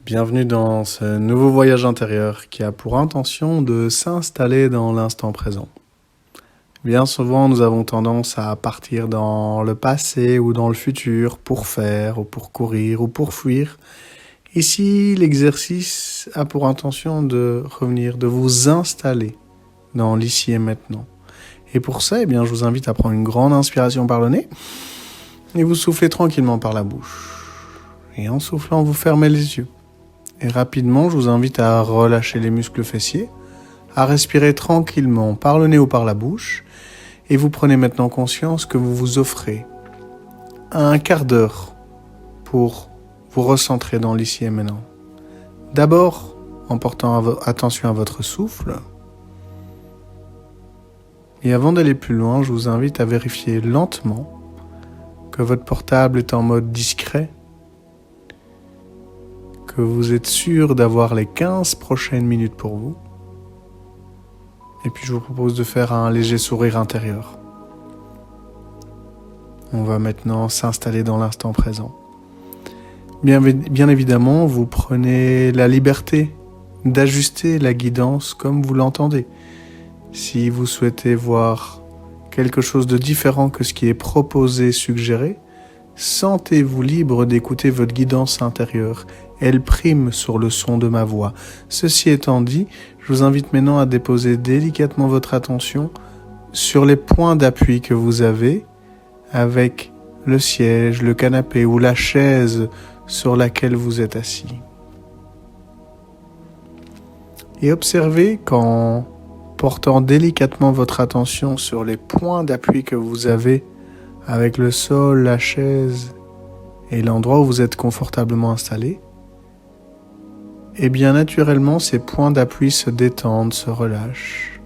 Bienvenue dans ce nouveau voyage intérieur qui a pour intention de s'installer dans l'instant présent. Bien souvent, nous avons tendance à partir dans le passé ou dans le futur pour faire ou pour courir ou pour fuir. Ici, l'exercice a pour intention de revenir, de vous installer dans l'ici et maintenant. Et pour ça, je vous invite à prendre une grande inspiration par le nez et vous soufflez tranquillement par la bouche. Et en soufflant, vous fermez les yeux. Et rapidement, je vous invite à relâcher les muscles fessiers, à respirer tranquillement par le nez ou par la bouche. Et vous prenez maintenant conscience que vous vous offrez un quart d'heure pour vous recentrer dans l'ici et maintenant. D'abord, en portant attention à votre souffle. Et avant d'aller plus loin, je vous invite à vérifier lentement que votre portable est en mode discret, que vous êtes sûr d'avoir les 15 prochaines minutes pour vous. Et puis je vous propose de faire un léger sourire intérieur. On va maintenant s'installer dans l'instant présent. Bien évidemment, vous prenez la liberté d'ajuster la guidance comme vous l'entendez. Si vous souhaitez voir quelque chose de différent que ce qui est proposé, suggéré, sentez-vous libre d'écouter votre guidance intérieure. Elle prime sur le son de ma voix. Ceci étant dit, je vous invite maintenant à déposer délicatement votre attention sur les points d'appui que vous avez avec le siège, le canapé ou la chaise sur laquelle vous êtes assis. Et observez qu'en portant délicatement votre attention sur les points d'appui que vous avez avec le sol, la chaise et l'endroit où vous êtes confortablement installé, et bien naturellement ces points d'appui se détendent, se relâchent.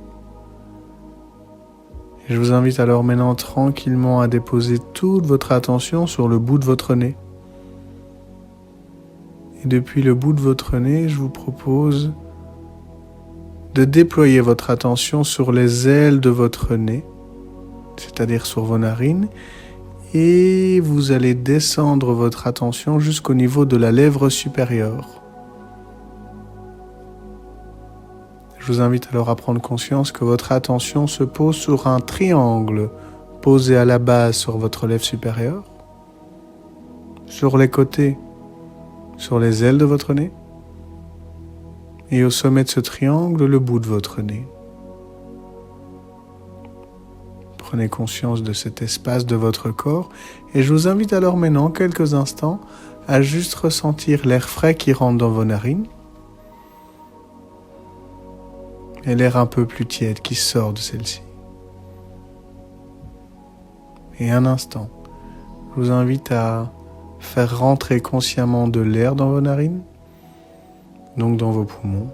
Et je vous invite alors maintenant tranquillement à déposer toute votre attention sur le bout de votre nez. Et depuis le bout de votre nez, je vous propose de déployer votre attention sur les ailes de votre nez, c'est-à-dire sur vos narines, et vous allez descendre votre attention jusqu'au niveau de la lèvre supérieure. Je vous invite alors à prendre conscience que votre attention se pose sur un triangle posé à la base sur votre lèvre supérieure, sur les côtés, sur les ailes de votre nez, et au sommet de ce triangle, le bout de votre nez. Prenez conscience de cet espace de votre corps et je vous invite alors maintenant, quelques instants, à juste ressentir l'air frais qui rentre dans vos narines et l'air un peu plus tiède qui sort de celle-ci. Et un instant, je vous invite à faire rentrer consciemment de l'air dans vos narines, donc dans vos poumons,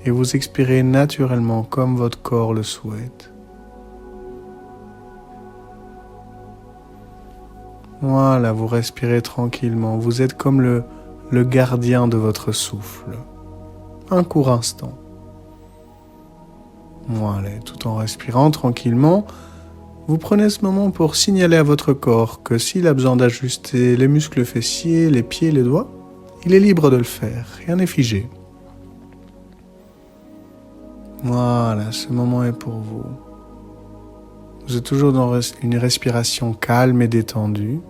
et vous expirez naturellement comme votre corps le souhaite. Voilà, vous respirez tranquillement, vous êtes comme le gardien de votre souffle. Un court instant. Voilà, tout en respirant tranquillement, vous prenez ce moment pour signaler à votre corps que s'il a besoin d'ajuster les muscles fessiers, les pieds, les doigts, il est libre de le faire, rien n'est figé. Voilà, ce moment est pour vous. Vous êtes toujours dans une respiration calme et détendue.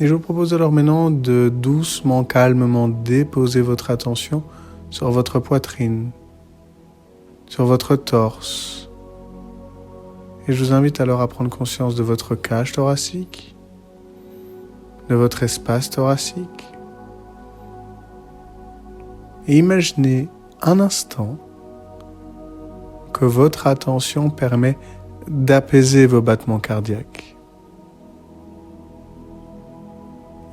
Et je vous propose alors maintenant de doucement, calmement déposer votre attention sur votre poitrine, sur votre torse. Et je vous invite alors à prendre conscience de votre cage thoracique, de votre espace thoracique. Et imaginez un instant que votre attention permet d'apaiser vos battements cardiaques.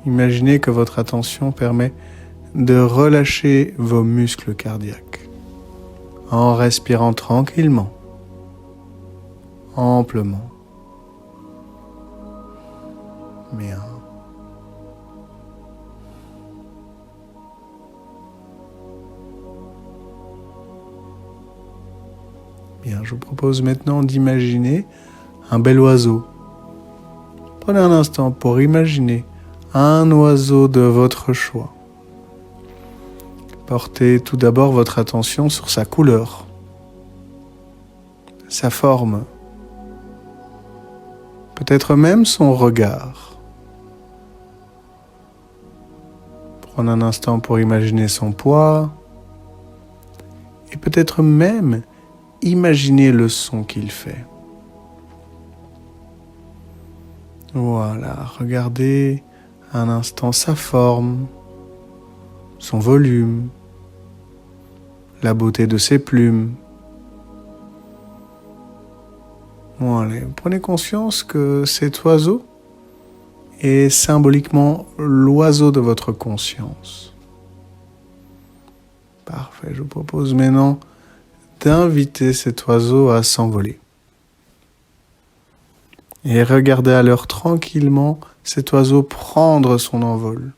Imaginez que votre attention permet de relâcher vos muscles cardiaques en respirant tranquillement, amplement. Bien. Bien, je vous propose maintenant d'imaginer un bel oiseau Prenez un instant pour imaginer un oiseau de votre choix. Portez tout d'abord votre attention sur sa couleur, sa forme, peut-être même son regard. Prenez un instant pour imaginer son poids et peut-être même imaginer le son qu'il fait. Voilà, regardez un instant sa forme, son volume, la beauté de ses plumes. Voilà, prenez conscience que cet oiseau est symboliquement l'oiseau de votre conscience. Parfait, je vous propose maintenant d'inviter cet oiseau à s'envoler. Et regardez alors tranquillement cet oiseau prendre son envol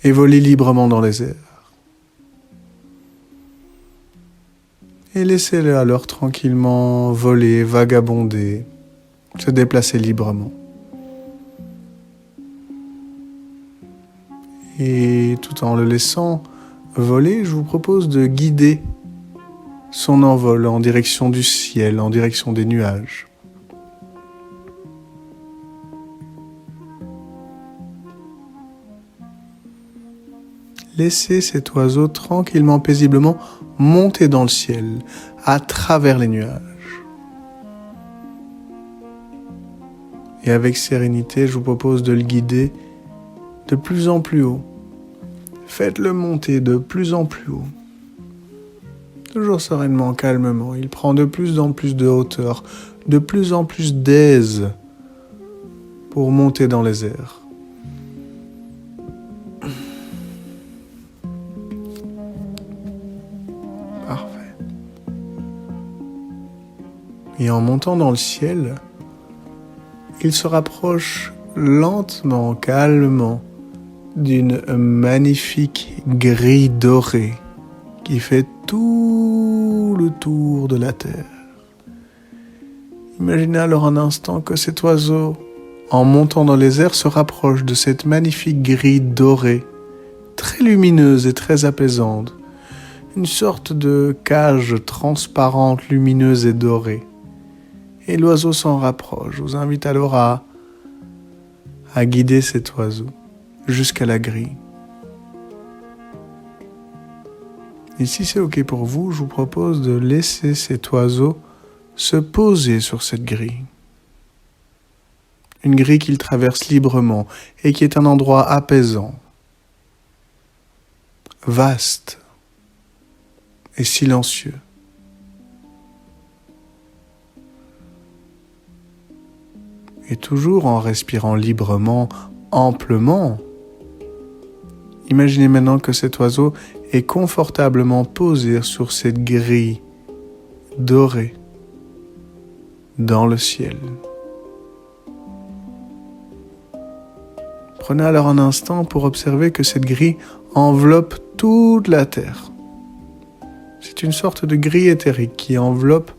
et voler librement dans les airs. Et laissez-le alors tranquillement voler, vagabonder, se déplacer librement. Et tout en le laissant voler, je vous propose de guider son envol en direction du ciel, en direction des nuages. Laissez cet oiseau tranquillement, paisiblement monter dans le ciel, à travers les nuages. Et avec sérénité, je vous propose de le guider de plus en plus haut. Faites-le monter de plus en plus haut. Toujours sereinement, calmement. Il prend de plus en plus de hauteur, de plus en plus d'aise pour monter dans les airs. Parfait. Et en montant dans le ciel, il se rapproche lentement, calmement, d'une magnifique grille dorée qui fait tout le tour de la Terre. Imaginez alors un instant que cet oiseau, en montant dans les airs, se rapproche de cette magnifique grille dorée, très lumineuse et très apaisante, une sorte de cage transparente, lumineuse et dorée. Et l'oiseau s'en rapproche. Je vous invite alors à guider cet oiseau jusqu'à la grille. Et si c'est OK pour vous, je vous propose de laisser cet oiseau se poser sur cette grille. Une grille qu'il traverse librement et qui est un endroit apaisant, vaste et silencieux. Et toujours en respirant librement, amplement, imaginez maintenant que cet oiseau est confortablement posé sur cette grille dorée dans le ciel. Prenez alors un instant pour observer que cette grille enveloppe toute la Terre. C'est une sorte de grille éthérique qui englobe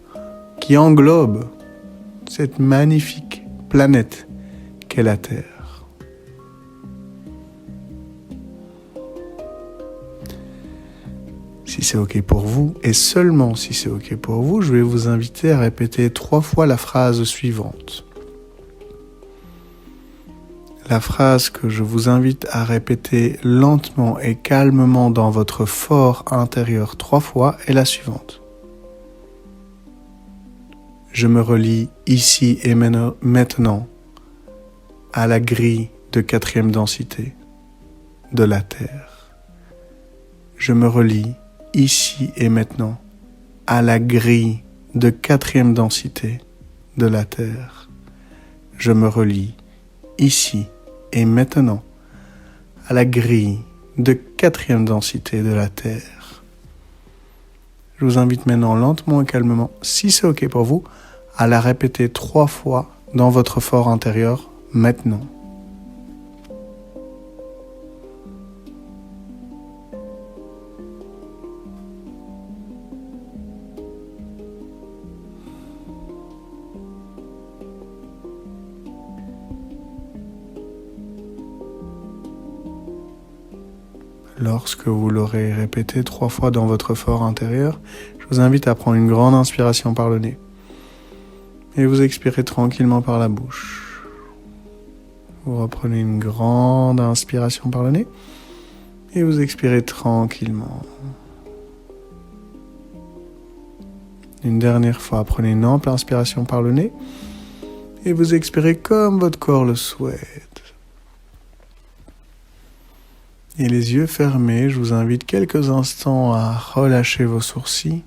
cette magnifique planète qu'est la Terre. Si c'est OK pour vous, et seulement si c'est OK pour vous, je vais vous inviter à répéter 3 fois la phrase suivante. La phrase que je vous invite à répéter lentement et calmement dans votre fort intérieur 3 fois est la suivante. Je me relie ici et maintenant à la grille de 4e densité de la Terre. Je me relie ici et maintenant à la grille de 4e densité de la Terre. Je me relie ici et maintenant à la grille de 4e densité de la Terre. Je vous invite maintenant lentement et calmement, si c'est OK pour vous, à la répéter 3 fois dans votre fort intérieur maintenant. Lorsque vous l'aurez répété 3 fois dans votre fort intérieur, je vous invite à prendre une grande inspiration par le nez. Et vous expirez tranquillement par la bouche. Vous reprenez une grande inspiration par le nez. Et vous expirez tranquillement. Une dernière fois, prenez une ample inspiration par le nez. Et vous expirez comme votre corps le souhaite. Et les yeux fermés, je vous invite quelques instants à relâcher vos sourcils,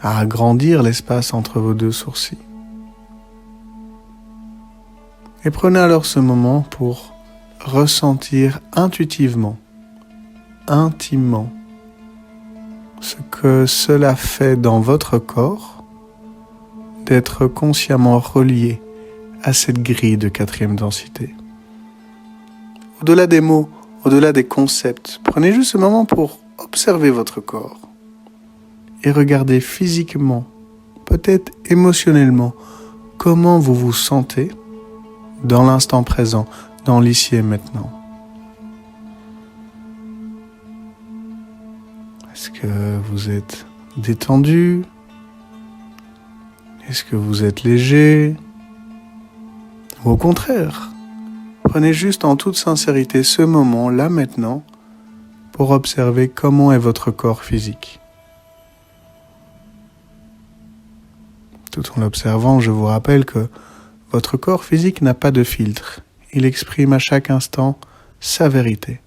à agrandir l'espace entre vos deux sourcils. Et prenez alors ce moment pour ressentir intuitivement, intimement, ce que cela fait dans votre corps d'être consciemment relié à cette grille de 4e densité. Au-delà des mots, au-delà des concepts, prenez juste ce moment pour observer votre corps et regardez physiquement, peut-être émotionnellement, comment vous vous sentez dans l'instant présent, dans l'ici et maintenant. Est-ce que vous êtes détendu ? Est-ce que vous êtes léger ? Ou au contraire, prenez juste en toute sincérité ce moment, là maintenant, pour observer comment est votre corps physique. Tout en l'observant, je vous rappelle que votre corps physique n'a pas de filtre. Il exprime à chaque instant sa vérité.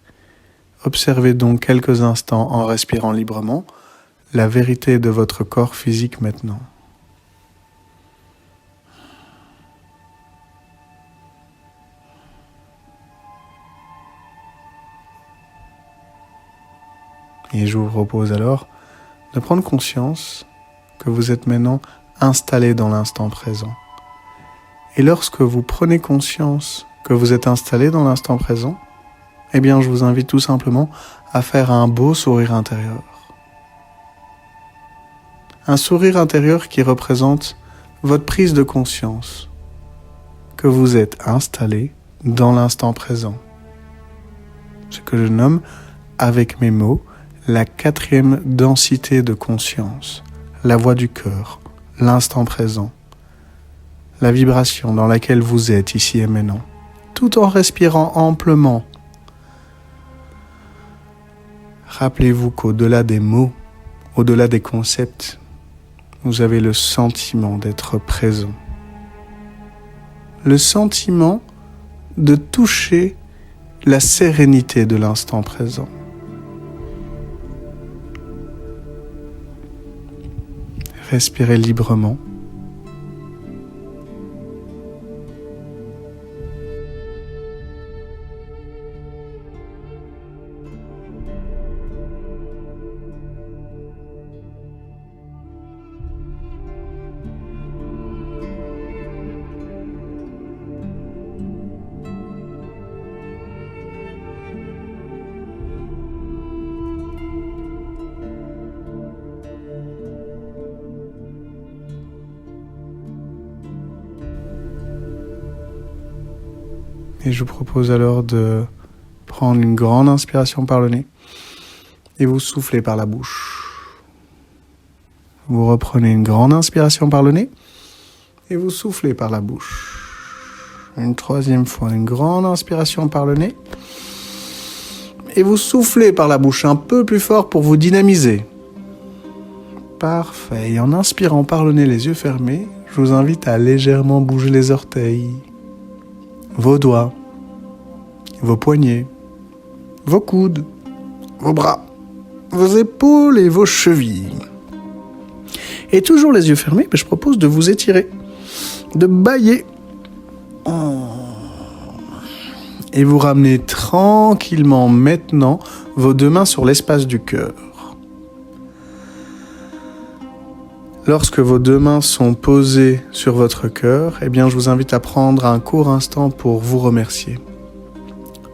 Observez donc quelques instants en respirant librement la vérité de votre corps physique maintenant. Et je vous propose alors de prendre conscience que vous êtes maintenant installé dans l'instant présent. Et lorsque vous prenez conscience que vous êtes installé dans l'instant présent, eh bien je vous invite tout simplement à faire un beau sourire intérieur. Un sourire intérieur qui représente votre prise de conscience que vous êtes installé dans l'instant présent. Ce que je nomme, avec mes mots, la 4e densité de conscience, la voix du cœur, l'instant présent, la vibration dans laquelle vous êtes ici et maintenant, tout en respirant amplement. Rappelez-vous qu'au-delà des mots, au-delà des concepts, vous avez le sentiment d'être présent. Le sentiment de toucher la sérénité de l'instant présent. Respirez librement. Et je vous propose alors de prendre une grande inspiration par le nez et vous soufflez par la bouche. Vous reprenez une grande inspiration par le nez et vous soufflez par la bouche. Une 3e fois, une grande inspiration par le nez et vous soufflez par la bouche un peu plus fort pour vous dynamiser. Parfait. Et en inspirant par le nez, les yeux fermés, je vous invite à légèrement bouger les orteils, vos doigts, vos poignets, vos coudes, vos bras, vos épaules et vos chevilles. Et toujours les yeux fermés, je propose de vous étirer, de bâiller. Et vous ramenez tranquillement maintenant vos 2 mains sur l'espace du cœur. Lorsque vos 2 mains sont posées sur votre cœur, eh bien, je vous invite à prendre un court instant pour vous remercier.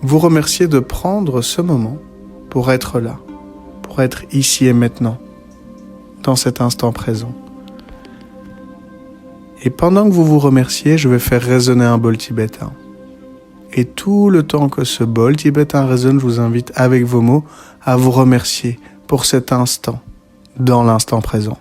Vous remercier de prendre ce moment pour être là, pour être ici et maintenant, dans cet instant présent. Et pendant que vous vous remerciez, je vais faire résonner un bol tibétain. Et tout le temps que ce bol tibétain résonne, je vous invite avec vos mots à vous remercier pour cet instant, dans l'instant présent.